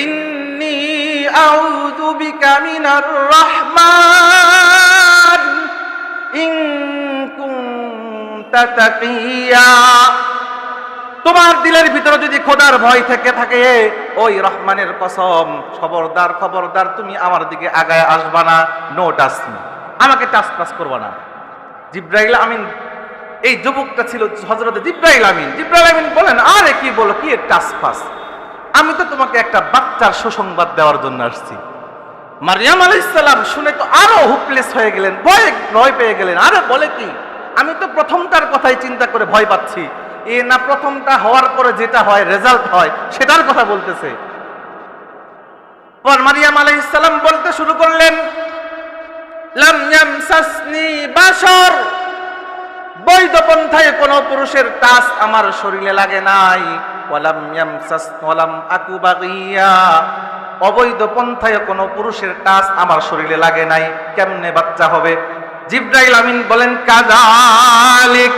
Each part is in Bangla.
ইন্নী আউযু বিকা মিনার রাহমান ইন কুনতা তাকিয়া। তোমার দিলের ভিতরে যদি খোদার ভয় থেকে থাকে, ওই রহমানের কসম, খবরদার খবরদার তুমি আমার দিকে আগায় আসবা না, নো টাচ মি, আমাকে টাচ টাচ করবা না। জিব্রাইল আমিন, এই যুবকটা ছিল হযরত জিব্রাইল আমিন। জিব্রাইল আমিন বলেন, আরে কি বলো, কি টাচ পাস, আমি তো তোমাকে একটা বাচ্চার সুসংবাদ দেওয়ার জন্য আসছি। মারিয়াম আলাইহিস সালাম শুনে তো আরো হুপলেস হয়ে গেলেন, ভয় পেয়ে গেলেন। আরে বলে কি, আমি তো প্রথমটার কথাই চিন্তা করে ভয় পাচ্ছি, এ না প্রথমটা হওয়ার পরে যেটা হয় রেজাল্ট হয় সেটার কথা বলতেছে। পর মারিয়াম আলাইহিস সালাম বলতে শুরু করলেন, লাম ইয়ামসাসনি বাশার, বৈধ পন্থায় কোনো পুরুষের টাচ আমার শরীরে লাগে নাই। ওয়ালাম ইয়ামসাস ওয়ালাম আকু বাগিয়া, অবৈধ পন্থায় কোনো পুরুষের টাচ আমার শরীরে লাগে নাই, কেমনে বাচ্চা হবে? জিব্রাইল আমিন বলেন, কাযালিক,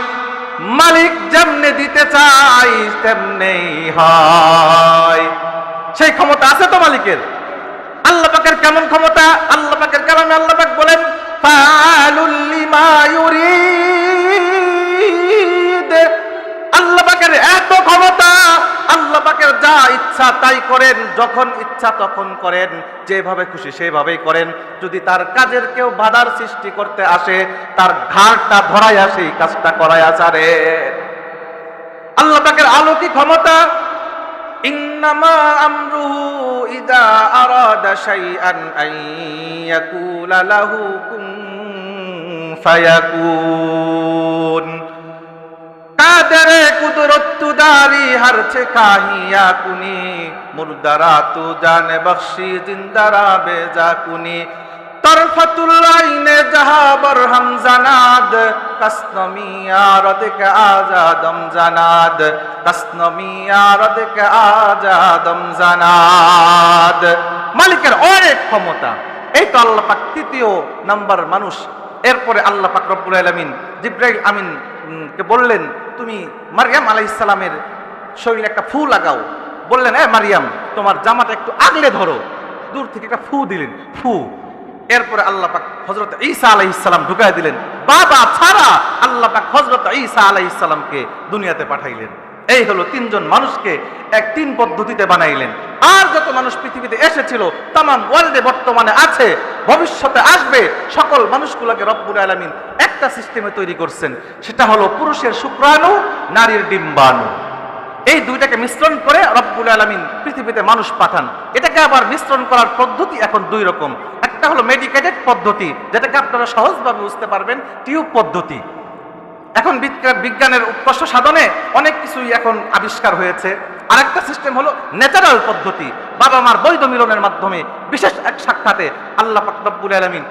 মালিক যেমনে দিতে চাই তেমনেই হয়। সেই ক্ষমতা আছে তো মালিকের। আল্লাহ পাকের কেমন ক্ষমতা? আল্লাহ পাকের কালামে আল্লাহ পাক বলেন, ফাআলুল লিমা ইউরিদ। আল্লাহ পাকের এত ক্ষমতা, আল্লাহ পাকের যা ইচ্ছা তাই করেন, যখন ইচ্ছা তখন করেন, যেভাবে খুশি সেভাবেই করেন। যদি তার কাজের কেউ বাধার সৃষ্টি করতে আসে, তার ঘাড়টা ধরাইয়া সেই কাজটা করাইয়া ছাড়ে। আল্লাহ পাকের আলোকিক ক্ষমতা। ইন্নামা আমরুহু ইযা আরাদা শাইআন আন ইয়াকুলা লাহু কুন ফায়াকুন। কাদেরে কুদরতু দারি হরছে কাহিয়া কুনি, মুরদারাতু জানে বখশি জিন্দারা বেজা কুনি। তরফাতুল আইনে জাহাবর হামজানাদ, কাসনমিয়ারদকে আজাদম জানাদ, কাসনমিয়ারদকে আজাদম জানাদ। মালিকের অনেক ক্ষমতা। এই তো আল্লাহ পাক তৃতীয় নাম্বার মানুষ। এরপরে আল্লাহ পাক রব্বুল আলামিন জিব্রাইল আমিন কে বললেন, তুমি মারিয়াম আলাইহিস সালামের শরীরে একটা ফু লাগাও। বললেন, এ মারিয়াম, তোমার জামাটা একটু আগলে ধরো। দূর থেকে একটা ফু দিলেন, ফু। এরপরে আল্লাহ পাক হযরত ঈসা আলাইহিস সালাম ঢুকায় দিলেন। বাবা ছাড়া আল্লাহ পাক হযরত ঈসা আলাইহিস সালামকে দুনিয়াতে পাঠাইলেন। এই হলো তিনজন মানুষকে এক তিন পদ্ধতিতে বানাইলেন। আর যত মানুষ পৃথিবীতে এসেছিল, তামাম ওয়ার্ল্ডে বর্তমানে আছে, ভবিষ্যতে আসবে, সকল মানুষগুলোকে রব্বুল আলামিন একটা সিস্টেমে তৈরি করছেন। সেটা হলো পুরুষের শুক্রাণু, নারীর ডিম্বাণু। এই দুইটাকে মিশ্রণ করে রব্বুল আলামিন পৃথিবীতে মানুষ পাঠান। এটাকে আবার মিশ্রণ করার পদ্ধতি এখন দুই রকম। একটা হলো মেডিকেটেড পদ্ধতি, যেটাকে আপনারা সহজভাবে বুঝতে পারবেন, টিউব পদ্ধতি। এখন বিজ্ঞানের উৎকর্ষ সাধনে অনেক কিছুই এখন আবিষ্কার হয়েছে। আরেকটা সিস্টেম হলো ন্যাচারাল পদ্ধতি, বাবা মার বৈধ মিলনের মাধ্যমে বিশেষ এক সাক্ষাতে আল্লাহ পাক রব্বুল আলামিন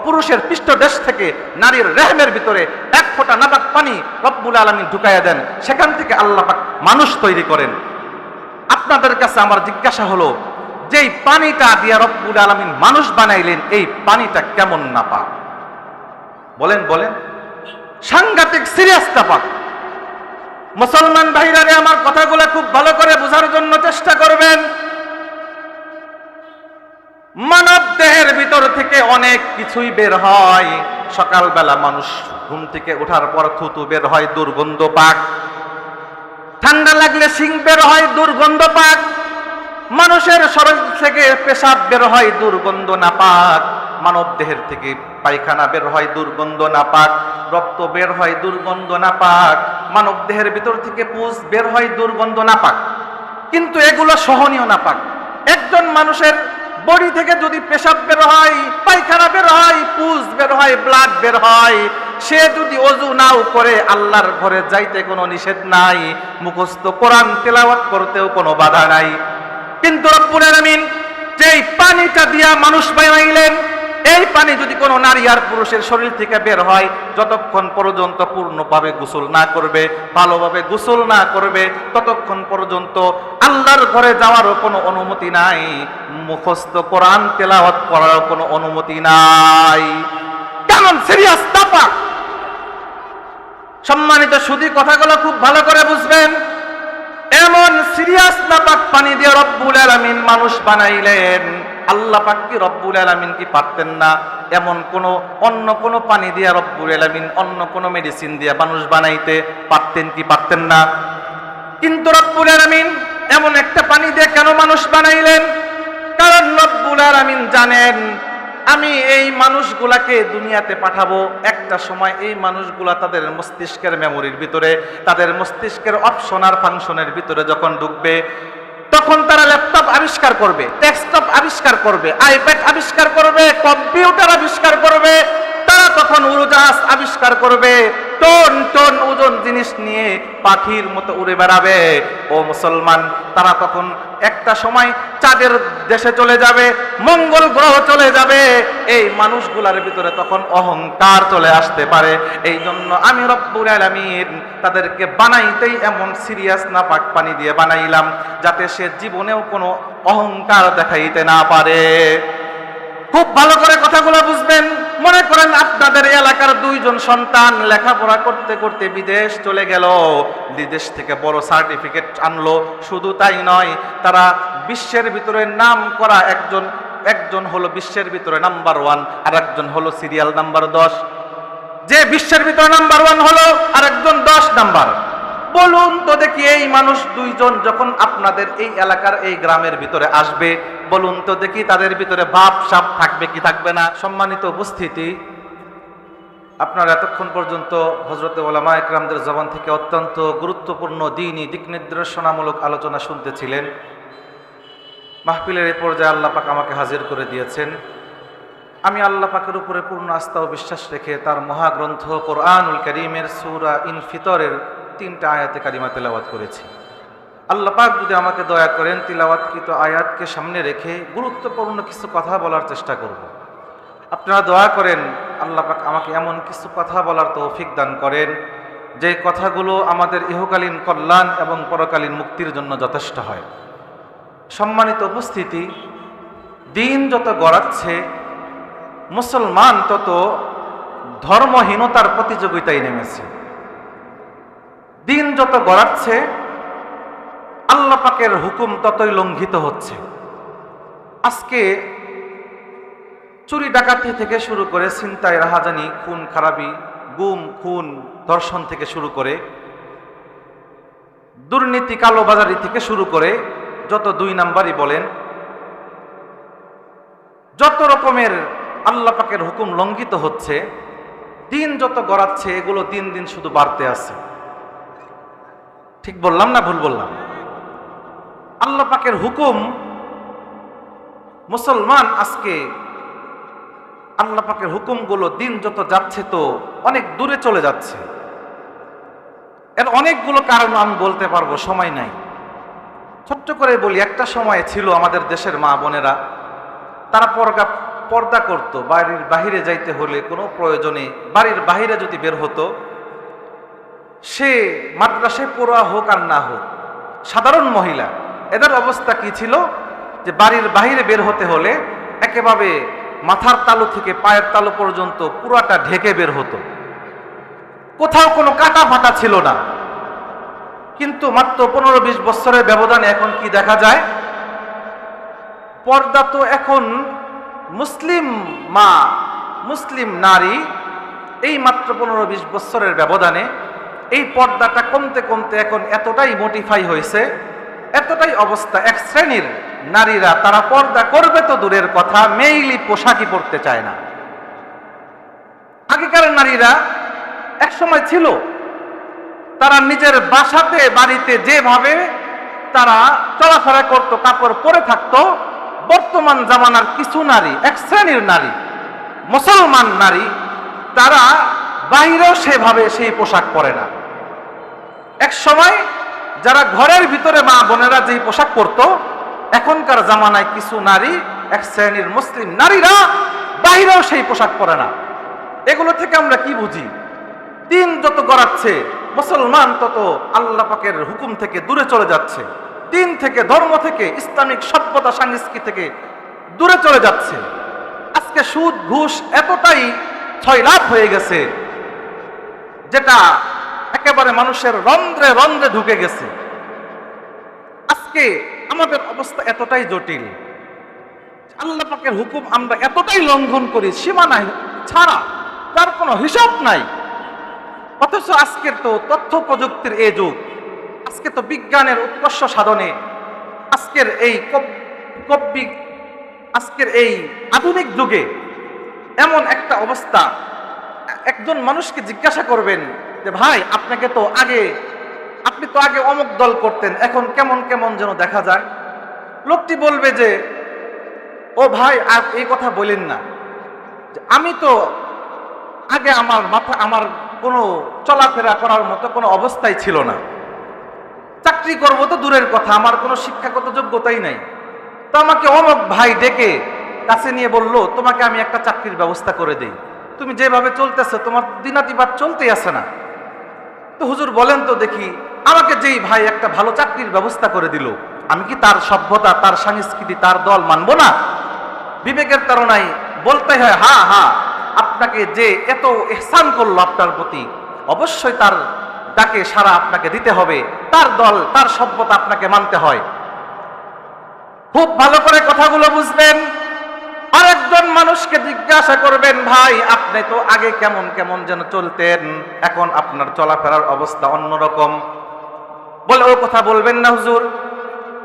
পুরুষের পৃষ্ঠদেশ থেকে নারীর রেহমের ভিতরে এক ফোঁটা নাপাক পানি রব্বুল আলামিন ঢুকাইয়া দেন। সেখান থেকে আল্লাহ পাক মানুষ তৈরি করেন। আপনাদের কাছে আমার জিজ্ঞাসা হলো, যেই পানিটা দিয়া রব্বুল আলামিন মানুষ বানাইলেন, এই পানিটা কেমন নাপাক? বলেন বলেন। সাংঘাতিক সিরিয়াস নাপাক। মুসলমান ভাইরা রে, আমার কথাগুলো খুব ভালো করে বোঝার জন্য চেষ্টা করবেন। মানব দেহের ভিতর থেকে অনেক কিছুই বের হয়। সকালবেলা মানুষ ঘুম থেকে ওঠার পর থুতু বের হয়, দুর্গন্ধ পাক। ঠান্ডা লাগলে শিং বের হয়, দুর্গন্ধ পাক। মানুষের শরীর থেকে পেশাব বের হয়, দুর্গন্ধ নাপাক। মানব দেহের থেকে পায়খানা বের হয়, দুর্গন্ধ নাপাক। রক্ত বের হয়, দুর্গন্ধ নাপাক। মানব দেহের ভিতর থেকে পুষ বের হয়, দুর্গন্ধ নাপাক। কিন্তু এগুলো সহনীয় নাপাক। একজন মানুষের বডি থেকে যদি পেশাব বের হয়, পায়খানা বের হয়, পুষ বের হয়, ব্লাড বের হয়, সে যদি ওযু নাও করে, আল্লাহর ঘরে যাইতে কোনো নিষেধ নাই, মুখস্থ কোরআন তেলাওয়াত করতেও কোনো বাধা নাই। কিন্তু রব্বুল আলামিন যেই পানিটা দিয়া মানুষ বানাইলেন, এই পানি যদি কোনো নারী আর পুরুষের শরীর থেকে বের হয়, যতক্ষণ পর্যন্ত পূর্ণভাবে গোসল না করবে, ভালোভাবে গোসল না করবে, ততক্ষণ পর্যন্ত আল্লাহর ঘরে যাওয়ারও কোনো অনুমতি নাই, মুখস্থ কোরআন তেলাওয়াত করারও কোনো অনুমতি নাই। কেমন সিরিয়াস নাপাক! সম্মানিত সুধী, কথাগুলো খুব ভালো করে বুঝবেন। এমন সিরিয়াস নাপাক পানি দিয়ে রব্বুল আলামিন মানুষ বানাইলেন। আল্লাহ পাক কি রব্বুল আলামিন কি পারতেন না এমন অন্য কোন পানি দিয়ে রব্বুল আলামিন অন্য কোন মেডিসিন দিয়ে মানুষ বানাইতে পারতেন কি পারতেন না? কিন্তু রব্বুল আলামিন এমন একটা পানি দিয়ে কেন মানুষ বানাইলেন? কারণ রব্বুল আলামিন জানেন আমি এই মানুষগুলাকে দুনিয়াতে পাঠাবো, একটা সময় এই মানুষগুলা তাদের মস্তিষ্কের মেমোরির ভিতরে, তাদের মস্তিষ্কের অপশন আর ফাংশনের ভিতরে যখন ঢুকবে, তখন তারা ল্যাপটপ আবিষ্কার করবে, ডেস্কটপ আবিষ্কার করবে, আইপ্যাড আবিষ্কার করবে, কম্পিউটার আবিষ্কার করবে, তারা তখন উড়োজাহাজ আবিষ্কার করবে, টন টন ওজন জিনিস নিয়ে পাখির মতো উড়ে বেড়াবে। ও মুসলমান, তারা তখন একটা সময় চাঁদের দেশে চলে যাবে, মঙ্গল গ্রহ চলে যাবে। এই মানুষগুলার ভিতরে তখন অহংকার চলে আসতে পারে। এই জন্য আমি রব্বুল আলামিন তাদেরকে বানাইতেই এমন সিরিয়াস নাপাক পানি দিয়ে বানাইলাম, যাতে সে জীবনেও কোনো অহংকার দেখাইতে না পারে। খুব ভালো করে কথাগুলো বুঝবেন। মনে করেন আপনাদের এলাকার দুইজন সন্তান লেখাপড়া করতে করতে বিদেশ চলে গেল, বিদেশ থেকে বড় সার্টিফিকেট আনলো। শুধু তাই নয়, তারা বিশ্বের ভিতরে নাম করা একজন হলো বিশ্বের ভিতরে নাম্বার 1, আর একজন হলো সিরিয়াল নাম্বার 10। যে বিশ্বের ভিতরে নাম্বার 1 হলো, আর একজন 10 নাম্বার। বলুন তো দেখি, এই মানুষ দুইজন যখন আপনাদের এই এলাকার এই গ্রামের ভিতরে আসবে, বলুন তো দেখি তাদের ভিতরে ভাব সাপ থাকবে কি থাকবে না? সম্মানিত উপস্থিতি, আপনারা এতক্ষণ পর্যন্ত হযরতে উলামা ইকরামদের জবান থেকে অত্যন্ত গুরুত্বপূর্ণ দ্বীনি দিক নির্দেশনামূলক আলোচনা শুনতেছিলেন। মাহফিলের এই পর্যায়ে আল্লাহ পাক আমাকে হাজির করে দিয়েছেন। আমি আল্লাহ পাকের উপরে পূর্ণ আস্থা ও বিশ্বাস রেখে তার মহাগ্রন্থ কোরআনুল কারীমের সূরা ইনফিতরের 3টা আয়াতে কারিমা তেলাওয়াত করেছি। আল্লাহ পাক যদি আমাকে দয়া করেন, তিলাওয়াতকৃত আয়াতকে সামনে রেখে গুরুত্বপূর্ণ কিছু কথা বলার চেষ্টা করব। আপনারা দোয়া করেন আল্লাহ পাক আমাকে এমন কিছু কথা বলার তৌফিক দান করেন যে কথাগুলো আমাদের ইহকালীন কল্যাণ এবং পরকালীন মুক্তির জন্য যথেষ্ট হয়। সম্মানিত উপস্থিতি, দিন যত গড়াচ্ছে মুসলমান তত ধর্মহীনতার প্রতিযোগিতায় নেমেছে। দিন যত গড়াচ্ছে আল্লাহ পাকের হুকুম ততই লঙ্ঘিত হচ্ছে। আজকে চুরি ডাকাতি থেকে শুরু করে ছিনতাই রাহাজানি, খুন খারাপি, গুম খুন ধর্ষণ থেকে শুরু করে দুর্নীতি কালোবাজারি থেকে শুরু করে যত 2 নাম্বারই বলেন, যত রকমের আল্লাহ পাকের হুকুম লঙ্ঘিত হচ্ছে, দিন যত গড়াচ্ছে এগুলো দিন দিন শুধু বাড়তে আছে। ঠিক বললাম না ভুল বললাম? আল্লাহ পাকের হুকুম মুসলমান আজকে আল্লাহ পাকের হুকুমগুলো দিন যত যাচ্ছে তো অনেক দূরে চলে যাচ্ছে। এর অনেকগুলো কারণ আমি বলতে পারবো, সময় নাই। ছোট্ট করে বলি, একটা সময় ছিল আমাদের দেশের মা বোনেরা, তারা পর্দা করত। বাড়ির বাহিরে যাইতে হলে কোনো প্রয়োজনে বাড়ির বাহিরে যদি বের হতো, সে মাদ্রাসায় পড়ুয়া হোক আর না হোক, সাধারণ মহিলা, এদের অবস্থা কি ছিল যে বাড়ির বাহিরে বের হতে হলে একেবারে মাথার তালু থেকে পায়ের তালু পর্যন্ত পুরাটা ঢেকে বের হতো, কোথাও কোনো কাটা ফাটা ছিল না। কিন্তু মাত্র 15-20 বছরের ব্যবধানে এখন কি দেখা যায়? পর্দা তো এখন মুসলিম মা, মুসলিম নারী এই মাত্র 15-20 বছরের ব্যবধানে এই পর্দাটা কমতে কমতে এখন এতটাই মডিফাই হয়েছে, এতটাই অবস্থা, এক শ্রেণীর নারীরা তারা পর্দা করবে তো দূরের কথা, মেইলি পোশাকই পরতে চায় না। আগেকার নারীরা এক সময় ছিল তারা নিজের বাসাতে বাড়িতে যেভাবে তারা চলাফেরা করত, কাপড় পরে থাকতো। বর্তমান জামানার কিছু নারী, এক শ্রেণীর নারী, মুসলমান নারী, তারা বাইরেও সেভাবে সেই পোশাক পরে না। এক সময় যারা ঘরের ভিতরে মা বোনেরা যেই পোশাক পরতো, এখনকার জামানায় কিছু নারী, এক শ্রেণীর মুসলিম নারীরা বাইরেও সেই পোশাক পরে না। এগুলো থেকে আমরা কি বুঝি? দিন যত গড়াচ্ছে মুসলমান তত আল্লাহ পাকের হুকুম থেকে দূরে চলে যাচ্ছে, দিন থেকে, ধর্ম থেকে, ইসলামিক সভ্যতা সংস্কৃতি থেকে দূরে চলে যাচ্ছে। আজকে সুদ ঘুষ এতটাই ছয়লাভ হয়ে গেছে, যেটা একেবারে মানুষের রন্ধ্রে রন্ধ্রে ঢুকে গেছে। আজকে আমাদের অবস্থা এতটাই জটিল, আল্লাহ পাকের হুকুম আমরা এতটাই লঙ্ঘন করি সীমানা ছাড়া, তার কোনো হিসাব নাই। অথচ আজকের তো তথ্য প্রযুক্তির এই যুগ, আজকে তো বিজ্ঞানের উৎকর্ষ সাধনে, আজকের এই আজকের এই আধুনিক যুগে এমন একটা অবস্থা, একজন মানুষকে জিজ্ঞাসা করবেন যে ভাই আপনি তো আগে অমুক দল করতেন, এখন কেমন কেমন যেন দেখা যায়। লোকটি বলবে যে ও ভাই আর এই কথা বলেন না, আমি তো আগে আমার কোনো চলাফেরা করার মতো কোনো অবস্থাই ছিল না, চাকরি করবো তো দূরের কথা, আমার কোনো শিক্ষাগত যোগ্যতাই নাই। তো আমাকে অমুক ভাই ডেকে কাছে নিয়ে বলল তোমাকে আমি একটা চাকরির ব্যবস্থা করে দেই, তুমি যেভাবে চলতেছো তোমার দিনাতিপাত চলতেই আসে না। তো হুজুর বলেন তো দেখি, আমাকে যেই ভাই একটা ভালো চাকরির ব্যবস্থা করে দিল, আমি কি তার সভ্যতা, তার সংস্কৃতি, তার দল মানবো না? বিবেকের তাড়নায় বলতে হয় হ্যাঁ হ্যাঁ, আপনাকে যে এত ইহসান করলো আপনার প্রতি, অবশ্যই তার ডাকে সাড়া আপনাকে দিতে হবে, তার দল তার সভ্যতা আপনাকে মানতে হয়। খুব ভালো করে কথাগুলো বুঝবেন। আরেকজন মানুষকে জিজ্ঞাসা করবেন ভাই আপনি তো আগে কেমন কেমন যেন চলতেন, এখন আপনার চলাফেরার অবস্থা অন্যরকম। বলে ও কথা বলবেন না হুজুর,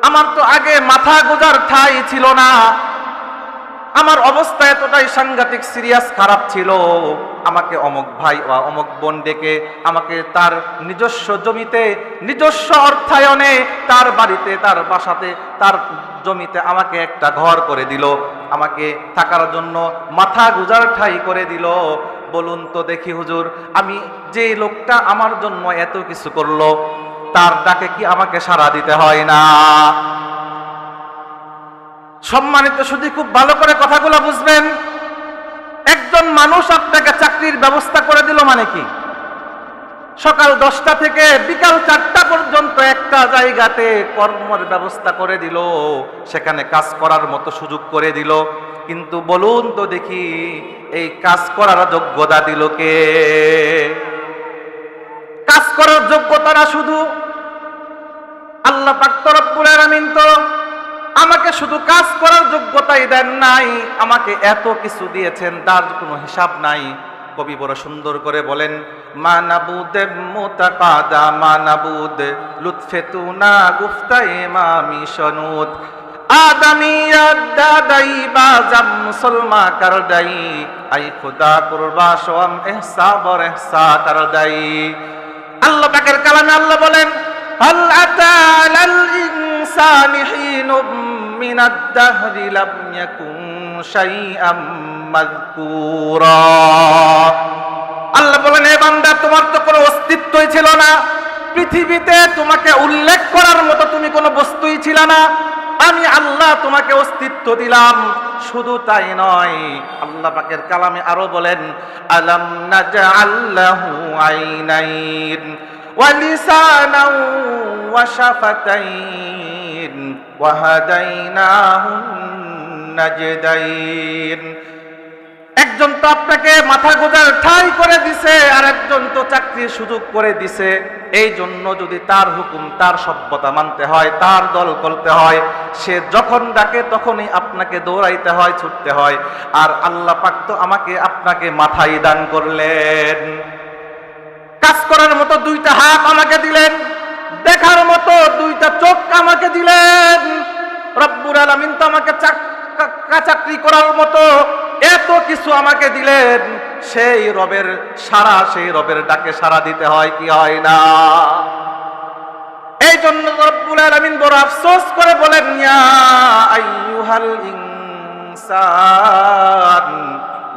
আমার তো আগে মাথা গোজার ঠাঁই ছিল না, আমার অবস্থা এতটাই সাংঘাতিক সিরিয়াস খারাপ ছিল, আমাকে অমুক ভাই বা অমুক বোন ডেকে আমাকে তার নিজস্ব জমিতে, নিজস্ব অর্থায়নে, তার বাড়িতে, তার বাসাতে, তার জমিতে আমাকে একটা ঘর করে দিল, আমাকে থাকার জন্য মাথা গুজার ঠাঁই করে দিল। বলুন তো দেখি হুজুর, আমি যে লোকটা আমার জন্য এত কিছু করলো, তার ডাকে কি আমাকে সাড়া দিতে হয় না? সম্মানিত শুধু খুব ভালো করে কথাগুলো বুঝবেন। একজন মানুষ আপনাকে চাকরির ব্যবস্থা করে দিল মানে কি? সকাল 10টা থেকে বিকাল 4টা পর্যন্ত একটা জায়গাতে কর্মের ব্যবস্থা করে দিল, সেখানে কাজ করার মতো সুযোগ করে দিল। কিন্তু বলুন তো দেখি, এই কাজ করার যোগ্যতা দিল কে? কাজ করার যোগ্যতা না, শুধু আল্লাহ পাক রব্বুল আলামিন তো আমাকে শুধু কাজ করার যোগ্যতাই দেন নাই, আমাকে এত কিছু দিয়েছেন তার কোনো হিসাব নাই। কবি বড় সুন্দর করে বলেন, মানাবুদ মুতাকাদা মানাবুদ লুৎফেতুনা গুফতা ইমামি শনুদ আদামিয়াত দাদাই বাজাম মুসলমা করদাই আই খুদা কুরবা শওয়াম ইহসা বর ইহসা করদাই। আল্লাহ পাকের কালামে আল্লাহ বলেন, হাল আতা আলাল ইনসানি হিনুম মিনাদ দাহরি লাম ইয়াকুন শাইআম মাযকুরা। আল্লাহ বলেন, হে বান্দা, তোমার তো কোনো অস্তিত্বই ছিল না, পৃথিবীতে তোমাকে উল্লেখ করার মতো তুমি কোনো বস্তুই ছিল না, আমি আল্লাহ তোমাকে অস্তিত্ব দিলাম। শুধু তাই নয়, আল্লাহ পাকের কালামে আরো বলেন, আলাম নাজআল লাহু আইনাইন ওয়া লিসানান ওয়া শাফাতাইন ওয়া হাদাইনাহুন নাজদাইন। একজন তো আপনাকে মাথা গোজার ঠাঁই করে দিছে, আর একজন তো চাকরির সুযোগ করে দিছে। এই জন্য যদি তার হুকুম, তার সভ্যতা মানতে হয়, তার দল করতে হয়, সে যখন ডাকে তখনই আপনাকে দৌড়াইতে হয়, ছুটতে হয়। আর আল্লাহ পাক তো আমাকে আপনাকে মাথাই দান করলেন, কাজ করার মতো 2টা হাত আমাকে দিলেন, দেখার মতো 2টা চোখ আমাকে দিলেন। রব্বুল আলামিন তো আমাকে চাকরি করার মতো এত কিছু আমাকে দিলেন। সেই রবের সাড়া, সেই রবের ডাকে সাড়া দিতে হয় কি হয় না? এই জন্য রব্বুল আলামিন বড় আফসোস করে বলেন, ইয়া আইয়ুহাল ইনসান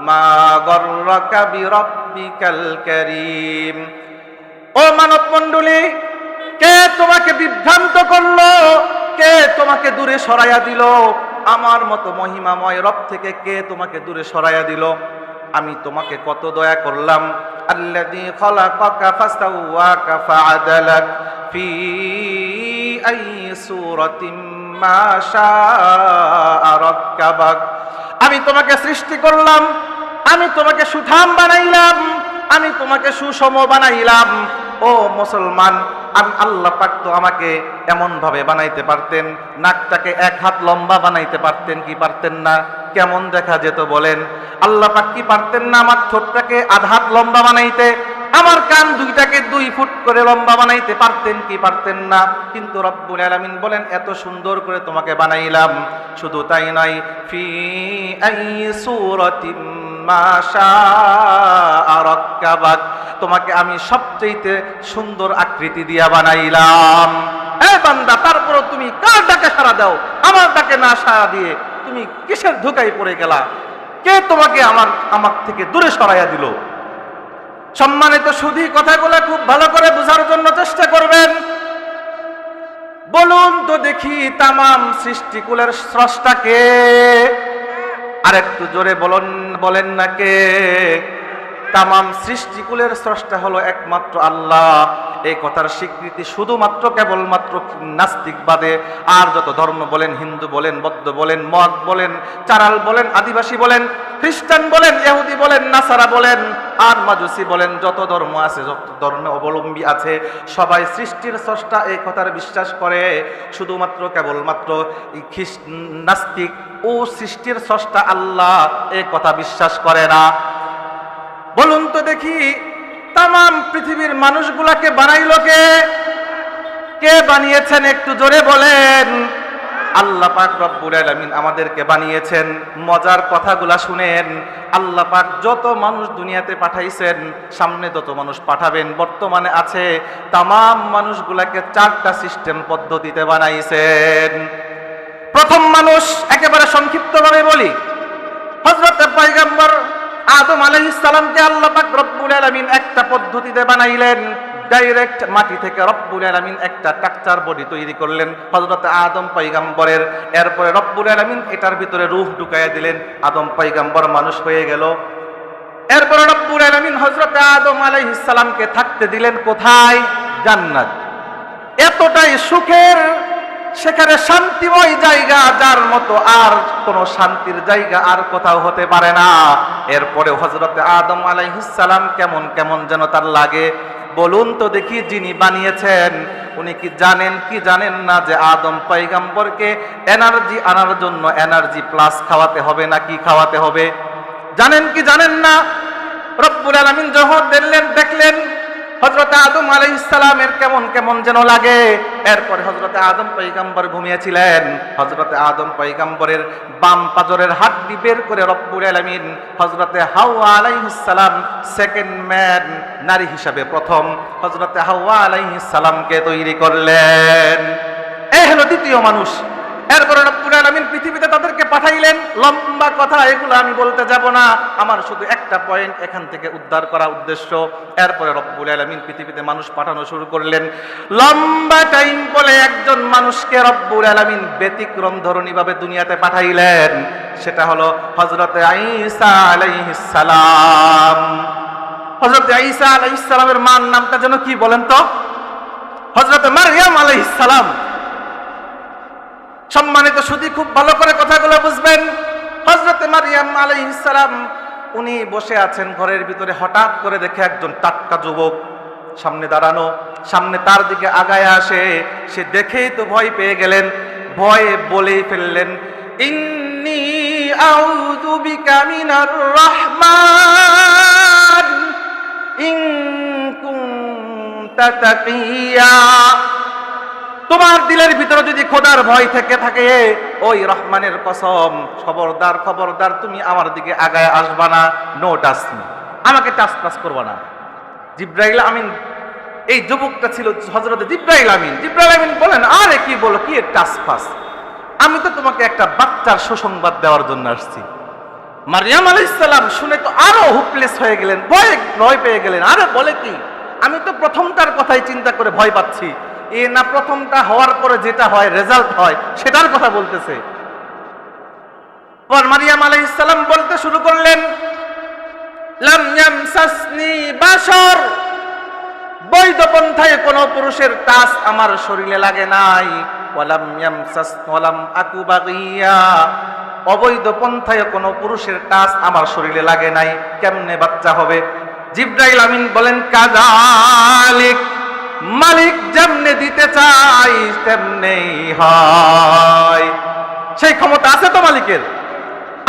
মা গররাকা বিরাব্বিকাল কারীম। ও মানব মণ্ডলী, কে তোমাকে বিভ্রান্ত করলো? কে তোমাকে দূরে সরাইয়া দিল? আমার মতো মহিমাময় রব থেকে কে তোমাকে দূরে সরাইয়া দিল? আমি তোমাকে কত দয়া করলাম। আল্লাযী খালাকাকা ফাসাওয়াকা ফাআদালাক ফি আইয়ি সূরাতিন মা শাআ রাক্কাবাক। আমি তোমাকে সৃষ্টি করলাম, আমি তোমাকে সুঠাম বানাইলাম, আমি তোমাকে সুষম বানাইলাম। ও মুসলমান, আল্লাহ পাক তো আমাকে এমন ভাবে বানাইতে পারতেন, নাকটাকে 1 হাত লম্বা বানাইতে পারতেন, কি পারতেন না? কেমন দেখা যেত বলেন? আল্লাহ পাক কি পারতেন না আমার ঠোঁটটাকে 1/2 হাত লম্বা বানাইতে? আমার কান দুইটাকে 2 ফুট করে লম্বা বানাইতে পারতেন, কি পারতেন না? কিন্তু রব্বুল আলামিন বলেন এত সুন্দর করে তোমাকে বানাইলাম। শুধু তাই নয়, ফি আই সূরাতিম মা শাআ রাক্কাবাক, তোমাকে আমি সবচেয়ে সুন্দর আকৃতি দিয়া বানাইলাম। বান্দা, তারপরও তুমি কার ডাকে সাড়া দাও? আমার ডাকে না সাড়া দিয়ে তুমি কিসের ধোঁকায় পড়ে গেলা? কে তোমাকে আমার থেকে দূরে সরাইয়া দিল? সম্মানিত সুধী, কথাগুলো খুব ভালো করে বোঝার জন্য চেষ্টা করবেন। বলুন তো দেখি, তামাম সৃষ্টিকুলের স্রষ্টা কে? আর একটু জোরে বলেন না কে? তামাম সৃষ্টিকুলের স্রষ্টা হলো একমাত্র আল্লাহ। এই কথার স্বীকৃতি শুধুমাত্র কেবলমাত্র নাস্তিক বাদে আর যত ধর্ম বলেন, হিন্দু বলেন, বৌদ্ধ বলেন, মগ বলেন, চারাল বলেন, আদিবাসী বলেন, খ্রিস্টান বলেন, ইহুদি বলেন, নাসারা বলেন, আর মাজুসি বলেন, যত ধর্ম আছে, যত ধর্ম অবলম্বী আছে, সবাই সৃষ্টির স্রষ্টা এই কথার বিশ্বাস করে। শুধুমাত্র কেবলমাত্র নাস্তিক ও সৃষ্টির স্রষ্টা আল্লাহ এই কথা বিশ্বাস করে না। বলুন তো দেখি, তামাম পৃথিবীর মানুষগুলাকে বানাইলো কে? কে বানিয়েছেন? একটু জোরে বলেন। আল্লাহ পাক রব্বুল আলামিন আমাদেরকে বানিয়েছেন। মজার কথাগুলা শুনেন। আল্লাহ পাক যত মানুষ দুনিয়াতে পাঠাইছেন, সামনে যত মানুষ পাঠাবেন, বর্তমানে আছে, তামাম মানুষগুলাকে 4টা সিস্টেম পদ্ধতিতে বানাইছেন। প্রথম মানুষ, একেবারে সংক্ষিপ্তভাবে বলি, হযরত পয়গম্বর আদম আলাইহিস সালামকে আল্লাহ পাক রব্বুল আলামিন একটা পদ্ধতিতে বানাইলেন। ডাইরেক্ট মাটি থেকে রব্বুল আলামিন একটা স্ট্রাকচার বডি তৈরি করলেন হযরত আদম পয়গম্বরের। এরপরে রব্বুল আলামিন এটার ভিতরে রূহ ঢুকাইয়া দিলেন, আদম পয়গম্বর মানুষ হয়ে গেল। এরপরে রব্বুল আলামিন হযরত আদম আলাইহিস সালামকে থাকতে দিলেন কোথায়? জান্নাত। এতটাই সুখের, সেখানে শান্তিময় জায়গা, যার মতো আর কোন শান্তির জায়গা আর কোথাও হতে পারে না। এরপরে হযরত আদম আলাইহিস সালাম কেমন কেমন যেন তার লাগে। বলুন তো দেখি, যিনি বানিয়েছেন উনি কি জানেন কি জানেন না যে আদম পয়গম্বরকে এনার্জি আনার জন্য এনার্জি প্লাস খাওয়াতে হবে না কি খাওয়াতে হবে? জানেন কি জানেন না? রব্বুল আলামিন যখন দেখলেন হযরত আদম আলাইহিস সালামের কেমন কেমন যেন লাগে। এরপরে হযরত আদম পয়গম্বর ঘুমিয়েছিলেন। হযরত আদম পয়গম্বরের বাম পাজরের হাড্ডি বের করে রব্বুল আলামিন হযরত হাওয়া আলাইহিস সালাম, সেকেন্ড ম্যান, নারী হিসাবে প্রথম হযরত হাওয়া আলাইহিস সালামকে তৈরি করলেন। এই হলো দ্বিতীয় মানুষ। এরপরে রব্বুল আলামিন পৃথিবীতে তাদেরকে পাঠাইলেন। লম্বা কথা, এগুলো আমি বলতে যাব না, আমার শুধু একটা পয়েন্ট এখান থেকে উদ্ধার করা উদ্দেশ্য। এরপরে রব্বুল আলামিন পৃথিবীতে মানুষ পাঠানো শুরু করলেন। লম্বা টাইম বলে একজন মানুষকে রব্বুল আলামিন ব্যতিক্রম ধরনীভাবে দুনিয়াতে পাঠাইলেন। সেটা হলো হযরত ঈসা আলাইহিস সালাম। হযরত ঈসা আলাইহিস সালামের মার নামটা যেন কি বলেন তো? হযরত মারইয়াম আলাইহিস সালাম। সম্মানিত সুধী, খুব ভালো করে কথাগুলো বুঝবেন। হযরত মারইয়াম আলাইহিস সালাম উনি বসে আছেন ঘরের ভিতরে, হঠাৎ করে দেখে একজন টাটকা যুবক সামনে দাঁড়ানো, সামনে তার দিকে আগায় আসে। সে দেখেই তো ভয় পেয়ে গেলেন, ভয়ে বলেই ফেললেন, ইন্নী আউযু বিকা মিনার রাহমান ইন কুনতা তাকিয়া। তোমার দিলের ভিতরে যদি খোদার ভয় থেকে থাকে, ওই রহমানের কসম, খবরদার খবরদার তুমি আমার দিকে আগায় আসবা না। নো টাচ মি, আমাকে টাচ করবা না। জিব্রাইল আমিন, এই যুবকটা ছিল হযরত জিব্রাইল আমিন। জিব্রাইল আমিন বলেন, আরে কি বলো, কি টাচ ফাস? আমি তো তোমাকে একটা বাচ্চার সুসংবাদ দেওয়ার জন্য আসছি। মারইয়াম আলাইহিস সালাম শুনে তো আরো হোপলেস হয়ে গেলেন, ভয় পেয়ে গেলেন। আরে বলে কি, আমি তো প্রথমটার কথাই চিন্তা করে ভয় পাচ্ছি, এ না প্রথমটা হওয়ার পরে যেটা হয়, রেজাল্ট হয়, সেটার কথা বলতেছে। পর মারইয়াম আলাইহিস সালাম বলতে শুরু করলেন, লাম ইয়ামসাসনি বাশার, বৈধ পন্থায় কোন পুরুষের টাচ আমার শরীরে লাগে নাই। ওয়ালাম আকু বাগিয়া, অবৈধ পন্থায় কোন পুরুষের টাচ আমার শরীরে লাগে নাই, কেমনে বাচ্চা হবে? জিব্রাইল আমিন বলেন, কাযালিক, মালিক যেমনে দিতে চাই তেমনেই হয়। সেই ক্ষমতা আছে তো মালিকের।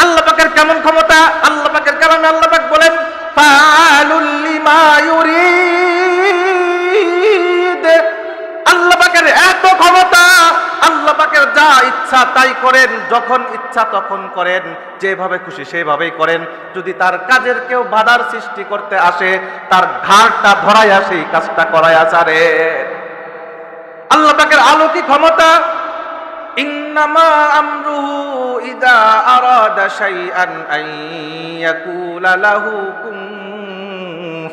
আল্লাহ পাকের কেমন ক্ষমতা? আল্লাহ পাকের কালামে আল্লাহ পাক বলেন ফাআলুল লিমা ইউরিদ। আল্লাহ পাকের এত ক্ষমতা, আল্লাহ পাকের যা ইচ্ছা তাই করেন, যখন ইচ্ছা তখন করেন, যেভাবে খুশি সেভাবেই করেন। যদি তার কাজের কেউ বাধার সৃষ্টি করতে আসে, তার ঘাড়টা ধরাইয়া সেই কাজটা করাইয়া ছাড়েন। আল্লাহ পাকের অলৌকিক ক্ষমতা। ইন্নামা আমরুহু ইযা আরাদা শাইআন আন ইয়াকুলা লাহু কুন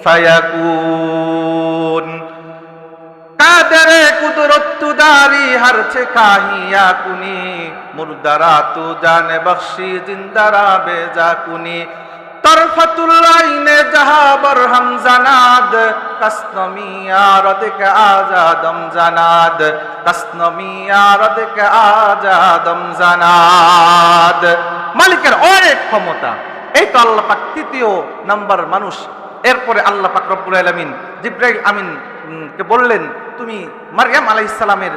ফায়াকুন। কাদরে কুদরত দারি হর ছে কাহিয়া কুনি, মুরদারাতু জানে বখশি জিন্দারা বেজা কুনি। তরফতুল আইনে জাহা বরহম জানাদ, কসনমিয়ারদ কে আজাদম জানাদ, কসনমিয়ারদ কে আজাদম জানাদ। মালিকের অনেক ক্ষমতা। এই তো আল্লাহ পাক তৃতীয় নাম্বার মানুষ। এরপরে আল্লাহ পাক রব্বুল আলামিন জিবরাইল আমিন কে বললেন, তুমি মারইয়াম আলাইহিস সালামের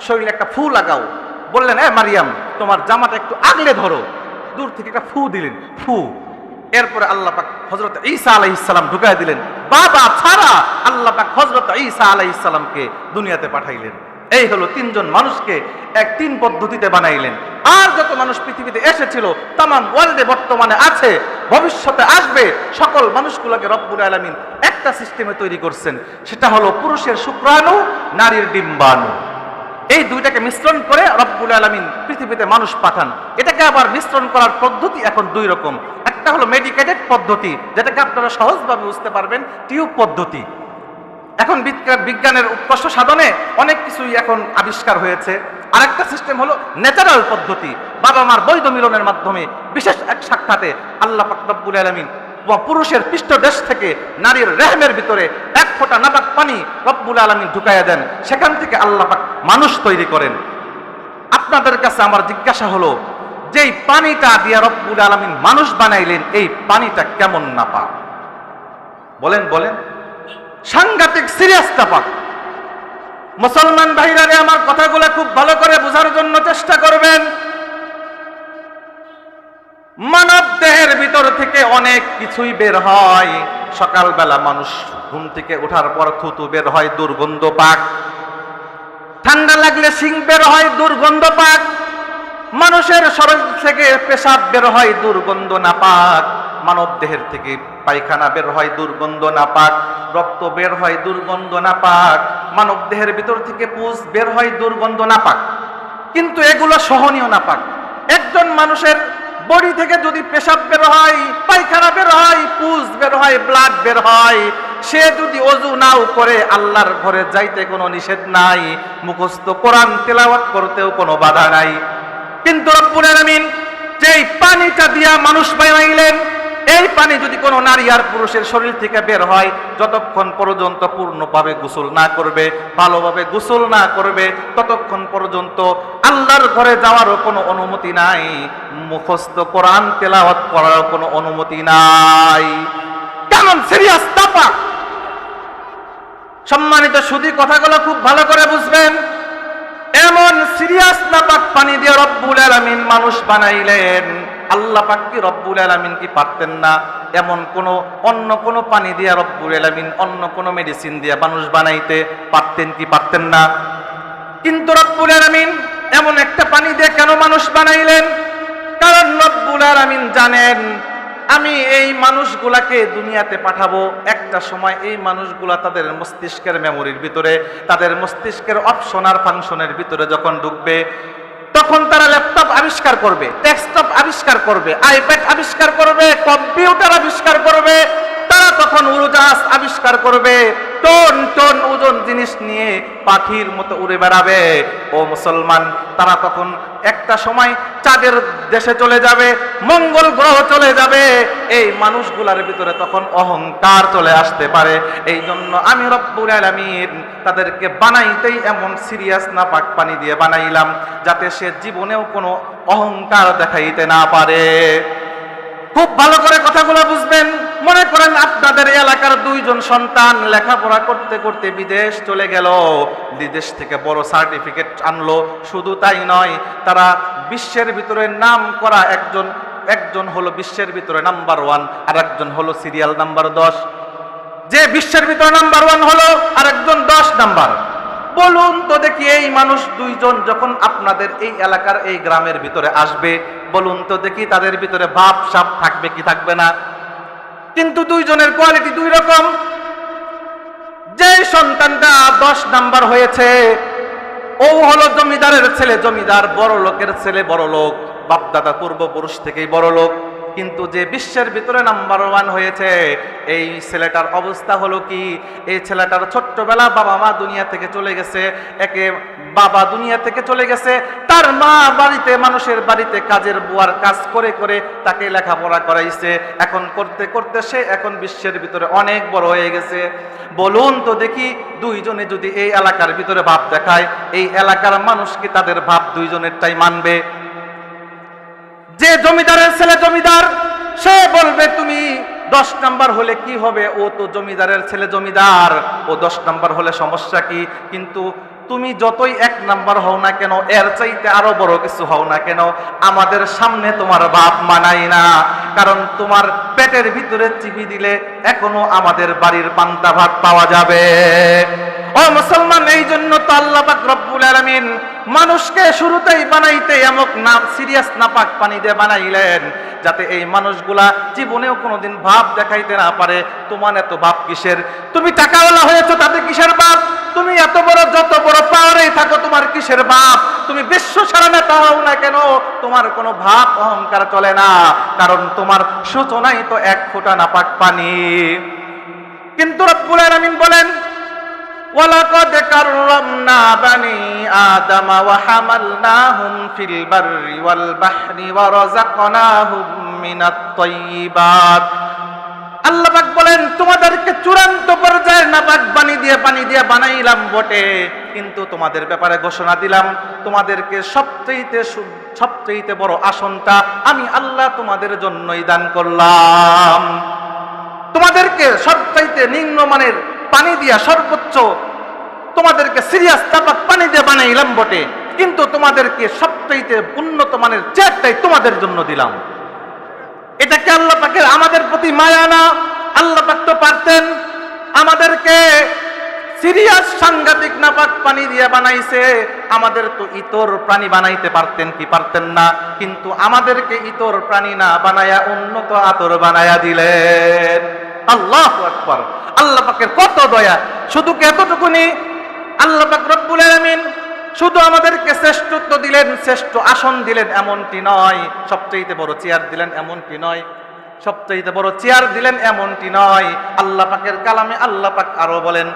শরীরে একটা ফু লাগাও। বললেন, এ মারইয়াম, তোমার জামাটা একটু আগলে ধরো। দূর থেকে একটা ফু দিলেন, ফু। এরপরে আল্লাহ পাক হযরত ঈসা আলাইহিস সালাম ঢুকায় দিলেন। বাবা ছাড়া আল্লাহ পাক হযরত ঈসা আলাইহিস সালামকে দুনিয়াতে পাঠাইলেন। এই হলো তিনজন মানুষকে এক তিন পদ্ধতিতে বানাইলেন। আর যত মানুষ পৃথিবীতে এসেছিল, তাম ওয়ার্ল্ডে বর্তমানে আছে, ভবিষ্যতে আসবে, সকল মানুষগুলোকে রব্বুল আলামিন একটা সিস্টেমে তৈরি করছেন। সেটা হলো পুরুষের শুক্রাণু, নারীর ডিম্বাণু। এই দুইটাকে মিশ্রণ করে রব্বুল আলামিন পৃথিবীতে মানুষ পাঠান। এটাকে আবার মিশ্রণ করার পদ্ধতি এখন দুই রকম। একটা হলো মেডিকেটেড পদ্ধতি, যেটাকে আপনারা সহজভাবে বুঝতে পারবেন, টিউব পদ্ধতি। এখন বিজ্ঞানের উৎকর্ষ সাধনে অনেক কিছুই এখন আবিষ্কার হয়েছে। আরেকটা সিস্টেম হলো ন্যাচারাল পদ্ধতি, বাবা মার বৈধ মিলনের মাধ্যমে বিশেষ এক সাক্ষাতে আল্লাহ পাক রব্বুল আলামিন পুরুষের পৃষ্ঠদেশ থেকে নারীর রেহমের ভিতরে এক ফোঁটা নাপাক পানি রব্বুল আলামিন ঢুকাইয়া দেন। সেখান থেকে আল্লাহ পাক মানুষ তৈরি করেন। আপনাদের কাছে আমার জিজ্ঞাসা হলো, যেই পানিটা দিয়া রব্বুল আলামিন মানুষ বানাইলেন, এই পানিটা কেমন নাপাক? বলেন বলেন। সাংঘাতিক সিরিয়াস নাপাক। মুসলমান ভাইরা আমার কথাগুলো খুব ভালো করে বোঝার জন্য চেষ্টা করবেন। মানব দেহের ভিতর থেকে অনেক কিছুই বের হয়। সকালবেলা মানুষ ঘুম থেকে ওঠার পর থুতু বের হয়, দুর্গন্ধ পাক। ঠান্ডা লাগলে শিং বের হয়, দুর্গন্ধ পাক। মানুষের শরীর থেকে পেশাব বের হয়, দুর্গন্ধ নাপাক। মানব দেহের থেকে পায়খানা বের হয়, দুর্গন্ধ নাপাক। রক্ত বের হয়, দুর্গন্ধ নাপাক। মানব দেহের ভিতর থেকে পুজ বের হয়, দুর্গন্ধ নাপাক। কিন্তু এগুলো সহনীয় নাপাক। একজন মানুষের বডি থেকে যদি পেশাব বের হয়, পায়খানা বের হয়, পুজ বের হয়, ব্লাড বের হয়, সে যদি ওযু নাও করে আল্লাহর ঘরে যাইতে কোনো নিষেধ নাই, মুখস্থ কোরআন তেলাওয়াত করতেও কোনো বাধা নাই। কিন্তু রব্বুল আলামিন যেই পানিটা দিয়া মানুষ বানাইলেন, এই পানি যদি কোনো নারী আর পুরুষের শরীর থেকে বের হয়, যতক্ষণ পর্যন্ত পূর্ণভাবে গোসল না করবে, ভালোভাবে গোসল না করবে, ততক্ষণ পর্যন্ত আল্লাহর ঘরে যাওয়ারও কোনো অনুমতি নাই, মুখস্থ কোরআন তেলাওয়াত করারও কোনো অনুমতি নাই। কেমন সিরিয়াস নাপাক! সম্মানিত সুধী, কথাগুলো খুব ভালো করে বুঝবেন। এমন সিরিয়াস নাপাক পানি দিয়ে রব্বুল আলামিন মানুষ বানাইলেন। আল্লাহ পাক কি রব্বুল আলামিন কি পারতেন না এমন কোন অন্য কোন পানি দিয়ে রব্বুল আলামিন অন্য কোন মেডিসিন দিয়ে মানুষ বানাইতে পারতেন কি পারতেন না? কিন্তু রব্বুল আলামিন এমন একটা পানি দিয়ে কেন মানুষ বানাইলেন? কারণ রব্বুল আলামিন জানেন, আমি এই মানুষগুলাকে দুনিয়াতে পাঠাবো, একটা সময় এই মানুষগুলা তাদের মস্তিষ্কের মেমোরির ভিতরে, তাদের মস্তিষ্কের অপশন আর ফাংশনের ভিতরে যখন ঢুকবে, তখন তারা ল্যাপটপ আবিষ্কার করবে, ডেস্কটপ আবিষ্কার করবে, আইপ্যাড আবিষ্কার করবে, কম্পিউটার আবিষ্কার করবে। তারা তখন উড়োজাহাজ আবিষ্কার করবে, টন টন ওজন জিনিস নিয়ে পাখির মতো উড়ে বেড়াবে। ও মুসলমান, তারা তখন একটা সময় চাঁদের দেশে চলে যাবে, মঙ্গল গ্রহ চলে যাবে। এই মানুষগুলার ভিতরে তখন অহংকার চলে আসতে পারে। এই জন্য আমি রব্বুল আলামিন তাদেরকে বানাইতেই এমন সিরিয়াস নাপাক পানি দিয়ে বানাইলাম, যাতে সে জীবনেও কোনো অহংকার দেখাইতে না পারে। খুব ভালো করে কথাগুলো বুঝবেন। মনে করেন আপনাদের এলাকার দুইজন সন্তান লেখাপড়া করতে করতে বিদেশ চলে গেল, বিদেশ থেকে বড় সার্টিফিকেট আনলো, শুধু তাই নয়, তারা বিশ্বের ভিতরে নাম করা একজন হলো বিশ্বের ভিতরে নাম্বার 1, আর একজন হলো সিরিয়াল নাম্বার 10। যে বিশ্বের ভিতরে নাম্বার 1 হলো, আর একজন 10 নাম্বার। বলুন তো দেখি, এই মানুষ দুইজন যখন আপনাদের এই এলাকার এই গ্রামের ভিতরে আসবে, বলুন তো দেখি তাদের ভিতরে ভাব সাপ থাকবে কি থাকবে না? কিন্তু দুইজনের কোয়ালিটি দুই রকম। যে সন্তানটা 10 নাম্বার হয়েছে, ও হলো জমিদারের ছেলে, জমিদার, বড় লোকের ছেলে, বড় লোক, বাপদাদা পূর্বপুরুষ থেকেই বড় লোক। কিন্তু যে বিশ্বের ভিতরে নাম্বার 1 হয়েছে, এই ছেলেটার অবস্থা হলো কি, এই ছেলেটার ছোট্টবেলা বাবা মা দুনিয়া থেকে চলে গেছে, বাবা দুনিয়া থেকে চলে গেছে, তার মা বাড়িতে, মানুষের বাড়িতে কাজের বুয়ার কাজ করে করে তাকে লেখাপড়া করাইছে। এখন করতে করতে সে এখন বিশ্বের ভিতরে অনেক বড় হয়ে গেছে। বলুন তো দেখি, দুইজনে যদি এই এলাকার ভিতরে ভাব দেখায়, এই এলাকার মানুষ কি তাদের ভাব দুইজনেরটাই মানবে? যে জমিদারের ছেলে জমিদার, সে বলবে তুমি 10 নাম্বার হলে কি হবে, ও তো জমিদারের ছেলে জমিদার, ও 10 নাম্বার হলে সমস্যা কি? কিন্তু তুমি যতই 1 নাম্বার হও না কেন, এর চাইতে আরো বড় কিছু হও না কেন, আমাদের সামনে তোমার বাপ মানাই না। কারণ তোমার পেটের ভিতরে চিবি দিলে এখনো আমাদের বাড়ির পান্তা ভাত পাওয়া যাবে। ও মুসলমান, এই জন্য তো আল্লাহ পাক রব্বুল আলামিন মানুষকে শুরুতেই বানাইতে এমন নাম সিরিয়াস নাপাক পানি দিয়ে বানাইলেন, যাতে এই মানুষগুলা জীবনেও কোনোদিন ভাব দেখাইতে না পারে। তোমার এত ভাব কিসের? তুমি টাকাওয়ালা হয়েছো, তাতে কিসের ভাব? তুমি এত বড়, যত বড় পাওয়ারেই থাকো, তোমার কিসের ভাব? তুমি বিশ্ব সারা নেতা হও না কেন, তোমার কোনো ভাব অহংকার চলে না, কারণ তোমার সূচনাই তো 1 ফোঁটা নাপাক পানি। কিন্তু রব্বুল আলামিন বলেন, وَلَقَدْ كَرَّمْنَا بَنِي آدَمَ وَحَمَلْنَاهُمْ فِي الْبَرِّ وَالْبَحْرِ وَرَزَقْنَاهُمْ مِنَ الطَّيِّبَاتِ। আল্লাহ পাক বলেন, তোমাদেরকে চূড়ান্ত পর্যায়ের নাপাক পানি দিয়ে বানাইলাম বটে, কিন্তু তোমাদের ব্যাপারে ঘোষণা দিলাম, তোমাদেরকে সবচেয়ে বড় আসনটা আমি আল্লাহ তোমাদের জন্যই দান করলাম। তোমাদেরকে সবচাইতে নিম্নমানের পানি দিয়া সর্বোচ্চ, তোমাদেরকে সিরিয়াস নাপাক পানি দিয়ে বানাইলাম বটে, কিন্তু তোমাদেরকে সবচাইতে উন্নত মানের চেয়ারটাই তোমাদের জন্য দিলাম। এটা কি আল্লাহ পাকের আমাদের প্রতি মায়া না? আল্লাহ পাক তো পারতেন আমাদেরকে সিরিয়াস সাংঘাতিক নাপাক পানি দিয়ে বানাইছে, আমাদের তো ইতর প্রাণী বানাইতে পারতেন কি পারতেন না? কিন্তু আমাদেরকে ইতর প্রাণী না বানায়া উন্নত আতর বানায়া দিলেন। আল্লাহু আকবার! আল্লাহ পাকের কত দয়া! শুধু কি এতটুকুনি? আল্লাহ পাক রব্বুল আলামিন শুধু আমাদেরকে শ্রেষ্ঠত্ব দিলেন, শ্রেষ্ঠ আসন দিলেন এমনটি নয়, সবচেয়ে বড় চেয়ার দিলেন এমনটি নয়, সবচেয়ে বড় চেয়ার দিলেন এমনটি নয়। আল্লাহ পাকের কালামে আল্লাহ পাক আরো বলেন,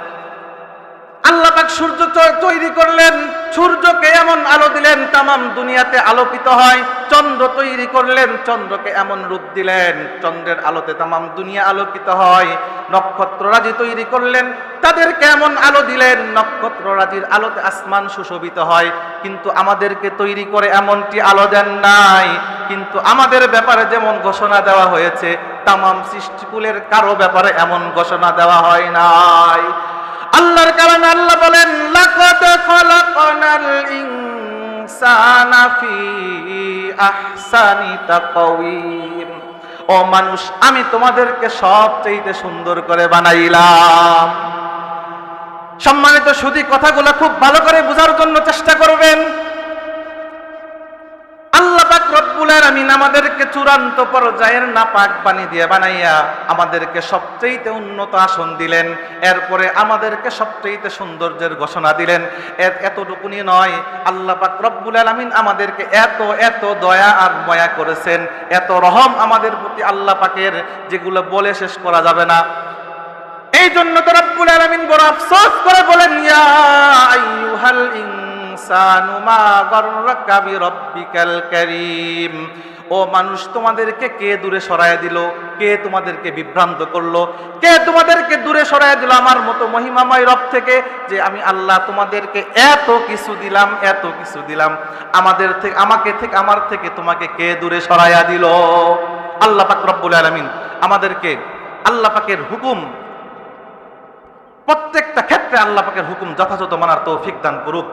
আল্লাহ পাক সূর্য তৈরি করলেন, সূর্যকে এমন আলো দিলেন তামাম দুনিয়াতে আলোকিত হয়। চন্দ্র তৈরি করলেন, চন্দ্রকে এমন রূপ দিলেন, চন্দ্রের আলোতে তামাম দুনিয়া আলোকিত হয়। নক্ষত্ররাজি তৈরি করলেন, তাদেরকে এমন আলো দিলেন, নক্ষত্ররাজির আলোতে আসমান সুশোভিত হয়। কিন্তু আমাদেরকে তৈরি করে এমনটি আলো দেন নাই। কিন্তু আমাদের ব্যাপারে যেমন ঘোষণা দেওয়া হয়েছে, তামাম সৃষ্টিকুলের কারো ব্যাপারে এমন ঘোষণা দেওয়া হয় নাই। আল্লাহর কারণে আল্লাহ বলেন, লাকাদ খালাকনাল ইনসানা ফি আহসানি তাকওয়িম। ও মানুষ, আমি তোমাদেরকে সবচেয়ে সুন্দর করে বানাইলাম। সম্মানিত সুধী, কথাগুলো খুব ভালো করে বোঝার জন্য চেষ্টা করবেন। আল্লাহ পাক রব্বুল আলামিন আমাদেরকে চূড়ান্ত পর্যায়ের নাপাক পানি দিয়ে বানাইয়া আমাদেরকে সবচেয়ে উন্নত আসন দিলেন। এরপরে আমাদেরকে সবচেয়ে সৌন্দর্যের ঘোষণা দিলেন। এতটুকুনি নয়, আল্লাহ পাক রব্বুল আলামিন আমাদেরকে এত দয়া আর মায়া করেছেন, এত রহম আমাদের প্রতি আল্লাহ পাকের, যেগুলো বলে শেষ করা যাবে না। এই জন্য তো রব্বুল আলামিন বড় আফসোস করে বলেন, ইয়া আইয়ুহাল ইনসানু মা গাররাকা বিরাব্বিকাল কারীম। ও মানুষ, তোমাদেরকে কে দূরে সরায় দিল? কে তোমাদেরকে বিভ্রান্ত করলো? কে তোমাদেরকে দূরে সরায় দিল আমার মতো মহিমাময় রব থেকে? যে আমি আল্লাহ তোমাদেরকে এত কিছু দিলাম, আমার থেকে তোমাকে কে দূরে সরাইয়া দিল? আল্লাহ পাক রব্বুল আলামিন আমাদেরকে আল্লাহ পাকের হুকুম, প্রত্যেকটা ক্ষেত্রে আল্লাহ পাকের হুকুম যথাযথ মানার তৌফিক দান করুক।